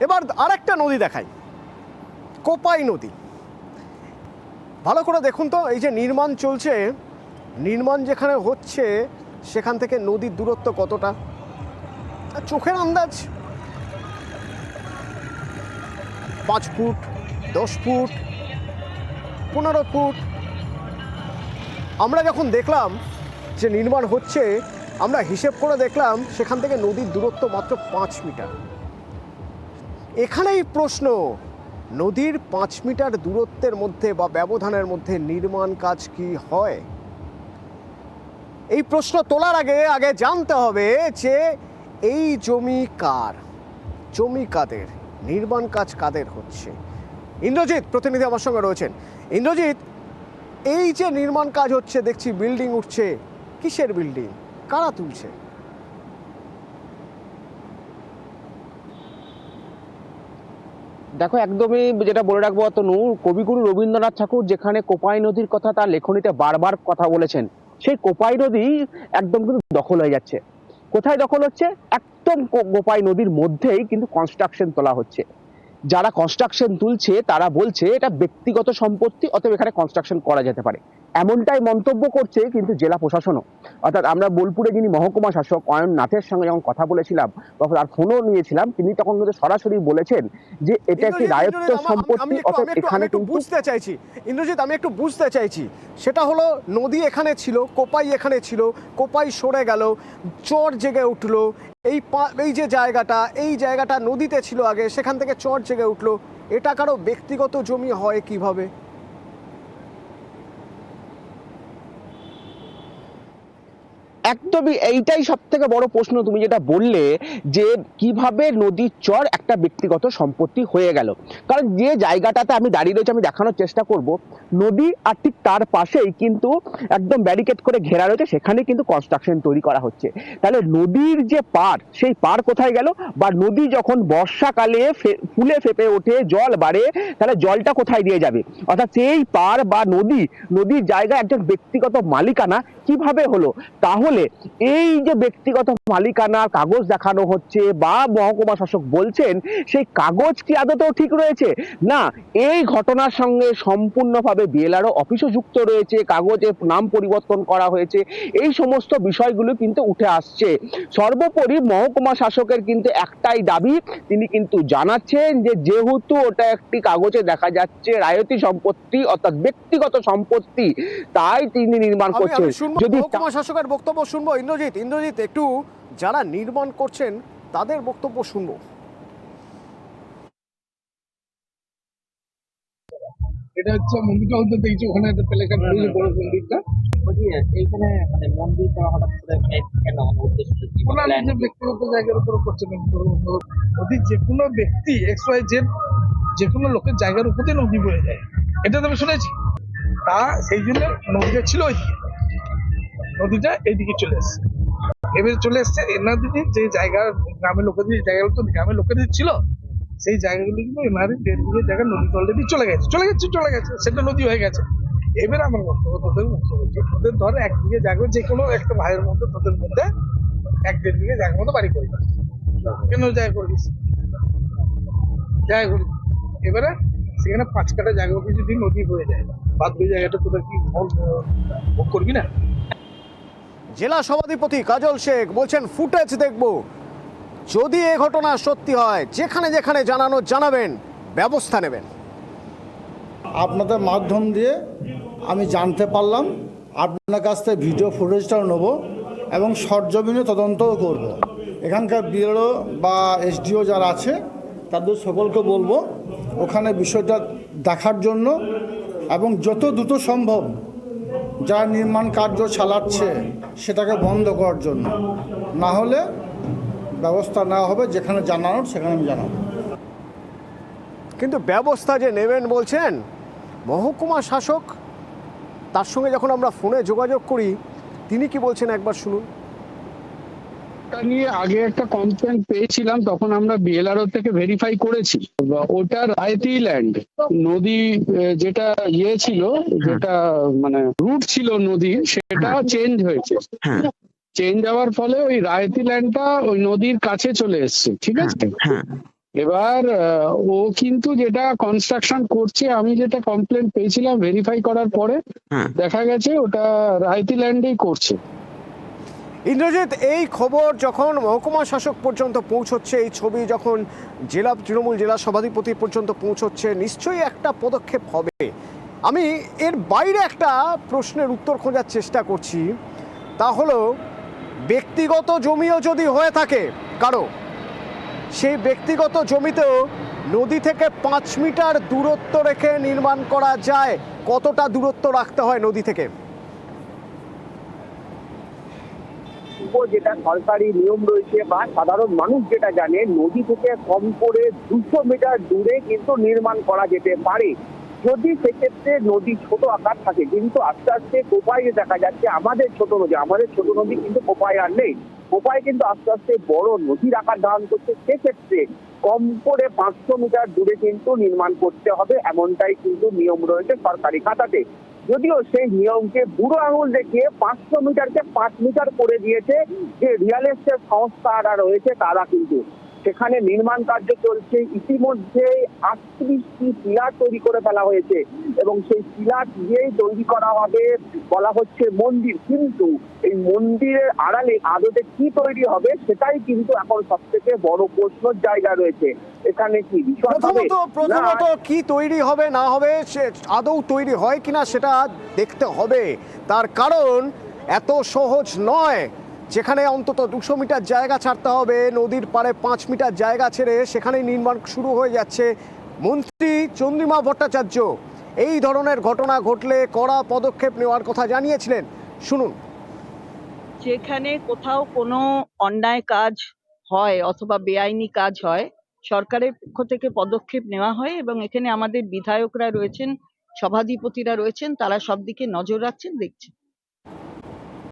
এবার আরেকটা নদী দেখাই, কোপাই নদী। ভালো করে দেখুন তো, এই যে নির্মাণ চলছে, নির্মাণ যেখানে হচ্ছে সেখান থেকে নদীর দূরত্ব কতটা চোখের আন্দাজ 5 ফুট, 10 ফুট, 15 ফুট। আমরা যখন দেখলাম যে নির্মাণ হচ্ছে, আমরা হিসেব করে দেখলাম সেখান থেকে নদীর দূরত্ব মাত্র 5 মিটার। এখানেই প্রশ্ন, নদীর 5 মিটার দূরত্বের মধ্যে বা ব্যবধানের মধ্যে নির্মাণ কাজ কি হয়? এই প্রশ্ন তোলার আগে জানতে হবে যে এই জমি কার, জমি কাদের, নির্মাণ কাজ কাদের হচ্ছে। ইন্দ্রজিৎ প্রতিনিধি আমার সঙ্গে রয়েছেন। ইন্দ্রজিৎ, এই যে নির্মাণ কাজ হচ্ছে, দেখছি বিল্ডিং উঠছে, কিসের বিল্ডিং, কারা তুলছে? দেখো, একদমই যেটা বলে রাখবো অতনু, কবিগুরু রবীন্দ্রনাথ ঠাকুর যেখানে কোপাই নদীর কথা তার লেখনীতে বারবার কথা বলেছেন, সেই কোপাই নদী একদম কিন্তু দখল হয়ে যাচ্ছে। কোথায় দখল হচ্ছে? একদম কোপাই নদীর মধ্যেই কিন্তু কনস্ট্রাকশন তোলা হচ্ছে। যারা কনস্ট্রাকশন তুলছে তারা বলছে এটা ব্যক্তিগত সম্পত্তি, অতএব এখানে কনস্ট্রাকশন করা যেতে পারে, এমনটাই মন্তব্য করছে কিন্তু জেলা প্রশাসনও। অর্থাৎ আমরা বোলপুরে যিনি মহকুমা শাসক অয়ন নাথের সঙ্গে যখন কথা বলেছিলাম, তখন আর ফোনও নিয়েছিলাম, তিনি তখন কিন্তু সরাসরি বলেছেন যে এটা একটি রায়ত্ব সম্পত্তি, অর্থাৎ এখানে কিন্তু বুঝতে চাইছি ইন্দ্রজিৎ, আমি একটু বুঝতে চাইছি, সেটা হলো নদী এখানে ছিল, কোপাই এখানে ছিল, কোপাই সরে গেল, চর জেগে উঠলো, এই যে জায়গাটা নদীতে ছিল আগে, সেখান থেকে চর জেগে উঠলো, এটা কারো ব্যক্তিগত জমি হয় কিভাবে? একদমই এইটাই সব থেকে বড় প্রশ্ন। তুমি যেটা বললে যে কিভাবে নদীর চর একটা ব্যক্তিগত সম্পত্তি হয়ে গেল, কারণ যে জায়গাটাতে আমি দাঁড়িয়ে রয়েছি আমি দেখানোর চেষ্টা করব, নদী আর ঠিক তার পাশেই কিন্তু একদম ব্যারিকেড করে ঘেরা রয়েছে, সেখানে কিন্তু কনস্ট্রাকশন তৈরি করা হচ্ছে। তাহলে নদীর যে পার, সেই পার কোথায় গেল? বা নদী যখন বর্ষাকালে ফুলে ফেপে ওঠে, জল বাড়ে, তাহলে জলটা কোথায় দিয়ে যাবে? অর্থাৎ সেই পার বা নদীর জায়গায় একজন ব্যক্তিগত মালিকানা কিভাবে হলো? তাহলে এই যে ব্যক্তিগত মালিকানার কাগজ দেখানো হচ্ছে বা মহকুমা শাসক বলছেন, সেই কাগজ কি আদতেও ঠিক রয়েছে? না, এই ঘটনার সঙ্গে সম্পূর্ণভাবে বিএলআরও অফিসও যুক্ত রয়েছে, কাগজের নাম পরিবর্তন করা হয়েছে, এই সমস্ত বিষয়গুলো কিন্তু উঠে আসছে। সর্বোপরি মহকুমা শাসকের কিন্তু একটাই দাবি, তিনি কিন্তু জানাচ্ছেন যে যেহেতু ওটা একটি কাগজে দেখা যাচ্ছে রায়তি সম্পত্তি, অর্থাৎ ব্যক্তিগত সম্পত্তি, তাই তিনি নির্মাণ করছেন। যদি মহকুমা শাসকের বক্তব্য শুনবো ইন্দ্রজিৎ, একটু যারা নির্মাণ করছেন তাদের বক্তব্য শুনবো। এটা হচ্ছে মন্দিরটা হতে দেখছি ওখানে একটা এলাকা বড় মন্দিরটা, এইখানে মানে মন্দির করা হঠাৎ করে কেন, উদ্দেশ্য কি? ওনার নিজের ব্যক্তিগত জায়গার উপর করছে। নদী যে কোনো ব্যক্তি XYZ যে কোনো লোকের জায়গার উপরে নদী বয়ে যায়, এটা তো আমি শুনেছি। তা সেই জন্য নদীটা ছিল ওইদিকে, নদীটা এইদিকে চলে এসছে। এবারে চলে এসছে এনাদের যে জায়গা, গ্রামের লোকেদের জায়গাগুলো তো গ্রামের লোকেদের ছিল, সেই জায়গাগুলো কিন্তু এনাদের 1.5 বিঘে জায়গা নদী অলরেডি চলে গেছে, সেটা নদী হয়ে গেছে। এবারে আমার বক্তব্য, তোদের বক্তব্য হচ্ছে, তোদের ধর 1 বিঘে জায়গা, যে কোনো একটা ভাইয়ের মধ্যে তোদের মধ্যে 1-1.5 বিঘে জায়গার মতো বাড়ি করবি, কেন জায়গা করবিস? জায়গা করবি, এবারে সেখানে 5 কাঠা জায়গা যদি নদী হয়ে যায়, বাদ বাকি জায়গাটা তোদের কি ভোগ করবি না? জেলা সভাধিপতি কাজল শেখ বলছেন ফুটেজ দেখব, যদি এ ঘটনা সত্যি হয় যেখানে যেখানে জানাবেন, ব্যবস্থা নেবেন। আপনাদের মাধ্যম দিয়ে আমি জানতে পারলাম, আপনার কাছ থেকে ভিডিও ফুটেজটাও নেব এবং সরজমিনে তদন্তও করব। এখানকার বিএলও বা এসডিও যারা আছে তাদের সকলকে বলবো ওখানে বিষয়টা দেখার জন্য এবং যত দ্রুত সম্ভব যারা নির্মাণ কার্য চালাচ্ছে সেটাকে বন্ধ করার জন্য, না হলে ব্যবস্থা নেওয়া হবে, যেখানে জানানোর সেখানে আমি জানাবো। কিন্তু ব্যবস্থা যে নেবেন বলছেন মহকুমা শাসক, তার সঙ্গে যখন আমরা ফোনে যোগাযোগ করি তিনি কি বলছেন একবার শুনুন। ওটা নিয়ে আগে একটা কমপ্লেন পেয়েছিলাম, তখন আমরা বিএলআরও থেকে ভেরিফাই করেছি। ওটা রায়তি ল্যান্ড, নদী যেটা ছিল, যেটা মানে রুট ছিল নদীর, সেটা চেঞ্জ হয়েছে। চেঞ্জ হওয়ার ফলে ওই রায়তি ল্যান্ডটা ওই নদীর কাছে চলে এসছে, ঠিক আছে। এবার ও কিন্তু যেটা কনস্ট্রাকশন করছে, আমি যেটা কমপ্লেন পেয়েছিলাম ভেরিফাই করার পরে হ্যাঁ। দেখা গেছে ওটা রায়তি ল্যান্ডেই করছে। ইন্দ্রজিৎ, এই খবর যখন মহকুমা শাসক পর্যন্ত পৌঁছচ্ছে, এই ছবি যখন জেলা তৃণমূল জেলা সভাধিপতি পর্যন্ত পৌঁছচ্ছে, নিশ্চয়ই একটা পদক্ষেপ হবে। আমি এর বাইরে একটা প্রশ্নের উত্তর খোঁজার চেষ্টা করছি, তা হলো ব্যক্তিগত জমিও যদি হয়ে থাকে কারো, সেই ব্যক্তিগত জমিতেও নদী থেকে 5 মিটার দূরত্ব রেখে নির্মাণ করা যায়। কতটা দূরত্ব রাখতে হয় নদী থেকে? যেটা সরকারি নিয়ম রয়েছে বা সাধারণ মানুষ যেটা জানে, নদী থেকে কম করে 200 মিটার দূরে কিন্তু নির্মাণ করা যেতে পারে, যদি সেক্ষেত্রে নদী ছোট আকার থাকে। কিন্তু আস্তে আস্তে কোপাইয়ে দেখা যাচ্ছে আমাদের ছোট নদী কিন্তু কোপাই আর নেই। কোপাই কিন্তু আস্তে আস্তে বড় নদীর আকার ধারণ করছে। সেক্ষেত্রে কম করে 500 মিটার দূরে কিন্তু নির্মাণ করতে হবে, এমনটাই কিন্তু নিয়ম রয়েছে সরকারি খাতাতে। যদিও সেই নিয়মকে বুড়ো আঙুল দেখিয়ে 500 মিটারকে 5 মিটার করে দিয়েছে যে রিয়েল এস্টেট সংস্থারা রয়েছে তারা, কিন্তু সেখানে নির্মাণ কার্য চলছে। ইতিমধ্যে 38টি পিলার তৈরি করে ফেলা হয়েছে এবং সেই পিলার দিয়েই তৈরি করা হবে বলা হচ্ছে মন্দির। কিন্তু এই মন্দিরের আড়ালে আদতে কি তৈরি হবে সেটাই কিন্তু এখন সব থেকে বড় প্রশ্নের জায়গা রয়েছে। এখানে কি বিষয় হবে, প্রথমত কি তৈরি হবে না হবে, সে আদৌ তৈরি হয় কিনা সেটা দেখতে হবে। তার কারণ এত সহজ নয়। যেখানে অন্তত 200 মিটার জায়গা ছাড়তে হবে, নদীর পাড়ে 5 মিটার জায়গা ছেড়ে সেখানেই নির্মাণ শুরু হয়ে যাচ্ছে। মন্ত্রী চন্দ্রিমা ভট্টাচার্য এই ধরনের ঘটনা ঘটলে কড়া পদক্ষেপ নেওয়ার কথা জানিয়েছিলেন। শুনুন। যেখানে কোথাও কোনো অন্যায় কাজ হয় অথবা বেআইনি কাজ হয়, সরকারের পক্ষ থেকে পদক্ষেপ নেওয়া হয় এবং এখানে আমাদের বিধায়করা রয়েছেন, সভাধিপতিরা রয়েছেন, তারা সব দিকে নজর রাখছেন, দেখছেন।